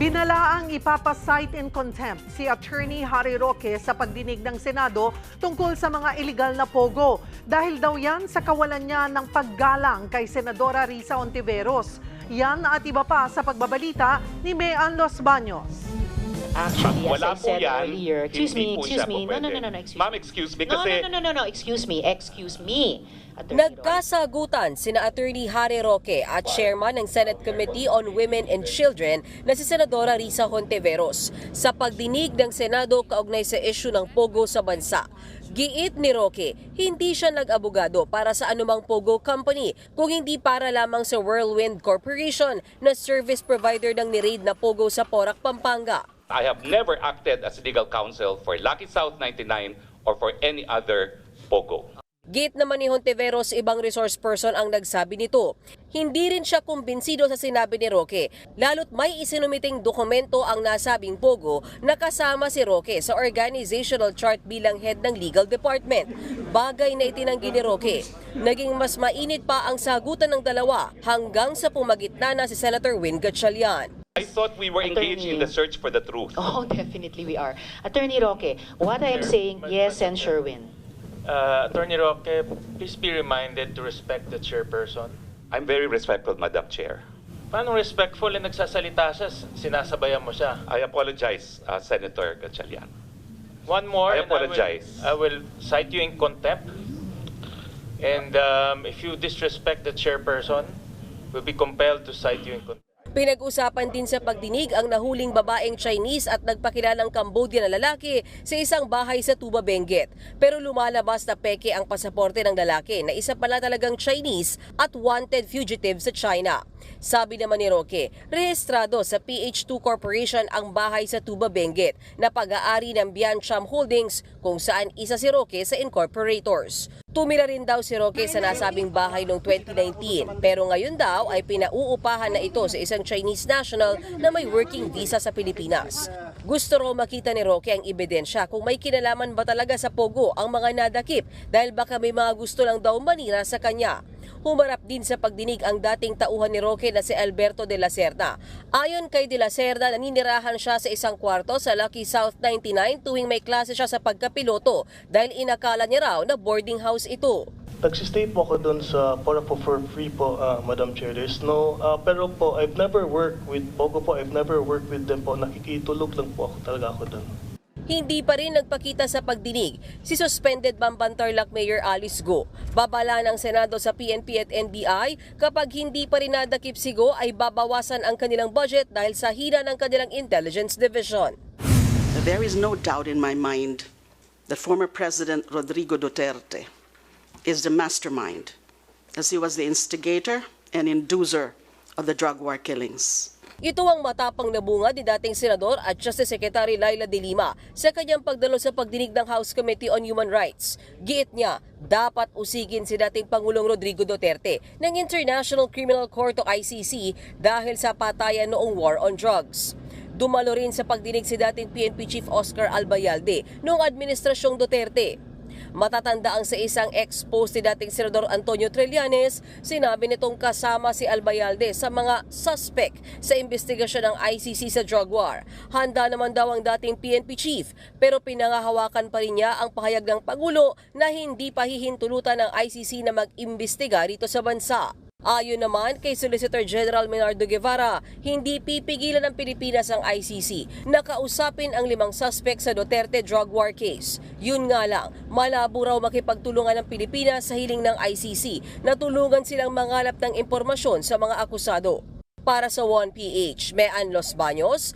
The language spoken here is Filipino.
Binalaang ipapasight in contempt si Attorney Harry Roque sa pagdinig ng Senado tungkol sa mga iligal na pogo. Dahil daw yan sa kawalan niya ng paggalang kay Senadora Risa Hontiveros. Yan at iba pa sa pagbabalita ni Mean Los Baños. Actually, as Wala I po said yan. earlier, excuse me. No, Excuse Ma'am, me. excuse me kasi... No, excuse me. Attorney Roque. Nagkasagutan sina Attorney Harry Roque at Chairman ng Senate Committee on Women and Children na si Senadora Risa Hontiveros sa pagdinig ng Senado kaugnay sa issue ng pogo sa bansa. Giit ni Roque, hindi siya nag-abogado para sa anumang pogo company kung hindi para lamang sa Whirlwind Corporation na service provider ng ni-raid na pogo sa Porac, Pampanga. I have never acted as legal counsel for Lucky South 99 or for any other POGO. Git naman ni Hontiveros, ibang resource person ang nagsabi nito. Hindi rin siya kumbinsido sa sinabi ni Roque, lalo't may isinumiting dokumento ang nasabing pogo na kasama si Roque sa organizational chart bilang head ng legal department. Bagay na itinanggi ni Roque. Naging mas mainit pa ang sagutan ng dalawa hanggang sa pumagitna na si Senator Win Gatchalian. I thought we were engaged in the search for the truth. Oh, definitely we are. Attorney Roque, what I am saying, yes, and Sherwin. Attorney Roque, please be reminded to respect the chairperson. I'm very respectful, Madam Chair. Paano respectful na nagsasalita siya, sinasabayan mo siya? I apologize, Senator Gatchalian. One more, I and apologize. I will cite you in contempt. And if you disrespect the chairperson, we'll be compelled to cite you in contempt. Pinag-usapan din sa pagdinig ang nahuling babaeng Chinese at nagpakilalang Cambodian na lalaki sa isang bahay sa Tuba, Benguet. Pero lumalabas na peke ang pasaporte ng lalaki na isa pala talagang Chinese at wanted fugitive sa China. Sabi naman ni Roque, rehistrado sa PH2 Corporation ang bahay sa Tuba, Benguet na pag-aari ng Biancham Holdings kung saan isa si Roque sa incorporators. Tumira rin daw si Roque sa nasabing bahay noong 2019 pero ngayon daw ay pinauupahan na ito sa isang Chinese national na may working visa sa Pilipinas. Gusto raw makita ni Roque ang ebidensya kung may kinalaman ba talaga sa pogo ang mga nadakip dahil baka may mga gusto lang daw manira sa kanya. Humarap din sa pagdinig ang dating tauhan ni Roque na si Alberto de la Cerda. Ayon kay de la Cerda, naninirahan siya sa isang kwarto sa Lucky South 99 tuwing may klase siya sa pagkapiloto dahil inakala niya raw na boarding house ito. Nagsistay po ako doon sa Porac po for free po, Madam Chair. There's no, pero po, I've never worked with Pogo po, I've never worked with them po. Nakikitulog lang po ako doon. Hindi pa rin nagpakita sa pagdinig si suspended Bamban-Tarlac Mayor Alice Go. Babala ng Senado sa PNP at NBI kapag hindi pa rin nadakip si Go ay babawasan ang kanilang budget dahil sa hina ng kanilang intelligence division. There is no doubt in my mind that former President Rodrigo Duterte is the mastermind, as he was the instigator and inducer of the drug war killings. Ito ang matapang na bunga ni dating Senador at Justice Secretary Laila De Lima sa kanyang pagdalo sa pagdinig ng House Committee on Human Rights. Giit niya, dapat usigin si dating Pangulong Rodrigo Duterte ng International Criminal Court o ICC dahil sa patayan noong war on drugs. Dumalo rin sa pagdinig si dating PNP Chief Oscar Albayalde noong Administrasyong Duterte. Matatanda ang sa isang ex-post ni dating Senador Antonio Trillanes, sinabi nitong kasama si Albayalde sa mga suspect sa investigasyon ng ICC sa drug war. Handa naman daw ang dating PNP chief pero pinangahawakan pa rin niya ang pahayag ng Pangulo na hindi pa hihintulutan ng ICC na mag-imbestiga rito sa bansa. Ayon naman kay Solicitor General Menardo Guevara, hindi pipigilan ng Pilipinas ang ICC na kausapin ang 5 suspect sa Duterte drug war case. Yun nga lang, malabo raw makipagtulungan ng Pilipinas sa hiling ng ICC na tulungan silang mangalap ng impormasyon sa mga akusado. Para sa 1PH, Mean Los Baños,